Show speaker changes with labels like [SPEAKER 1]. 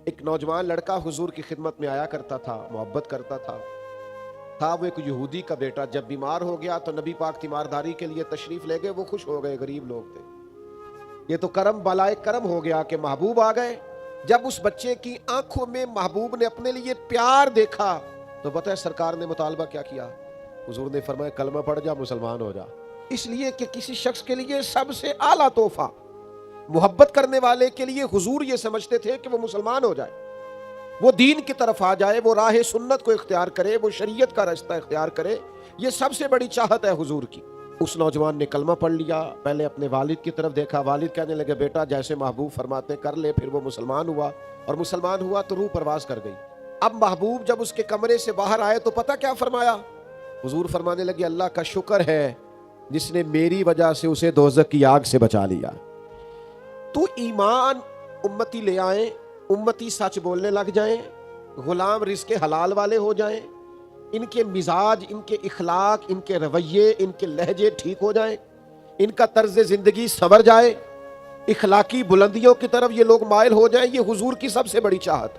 [SPEAKER 1] ایک نوجوان لڑکا حضور کی خدمت میں آیا کرتا تھا، محبت کرتا تھا وہ ایک یہودی کا بیٹا، جب بیمار ہو گیا تو نبی پاک تیمارداری کے لیے تشریف لے گئے، وہ خوش ہو گئے، غریب لوگ تھے، یہ تو کرم بالائے کرم ہو گیا کہ محبوب آ گئے۔ جب اس بچے کی آنکھوں میں محبوب نے اپنے لیے پیار دیکھا تو پتہ ہے سرکار نے مطالبہ کیا کیا؟ حضور نے فرمایا کلمہ پڑھ جا، مسلمان ہو جا۔ اس لیے کہ کسی شخص کے لیے سب سے اعلیٰ تحفہ محبت کرنے والے کے لیے حضور یہ سمجھتے تھے کہ وہ مسلمان ہو جائے، وہ دین کی طرف آ جائے، وہ راہ سنت کو اختیار کرے، وہ شریعت کا راستہ اختیار کرے، یہ سب سے بڑی چاہت ہے حضور کی۔ اس نوجوان نے کلمہ پڑھ لیا، پہلے اپنے والد کی طرف دیکھا، والد کہنے لگے بیٹا جیسے محبوب فرماتے کر لے، پھر وہ مسلمان ہوا، اور مسلمان ہوا تو روح پرواز کر گئی۔ اب محبوب جب اس کے کمرے سے باہر آئے تو پتہ کیا فرمایا؟ حضور فرمانے لگے اللہ کا شکر ہے جس نے میری وجہ سے اسے دوزخ کی آگ سے بچا لیا۔ تو ایمان امتی لے آئیں، امتی سچ بولنے لگ جائیں، غلام رزق حلال والے ہو جائیں، ان کے مزاج، ان کے اخلاق، ان کے رویے، ان کے لہجے ٹھیک ہو جائیں، ان کا طرز زندگی سنور جائے، اخلاقی بلندیوں کی طرف یہ لوگ مائل ہو جائیں، یہ حضور کی سب سے بڑی چاہت۔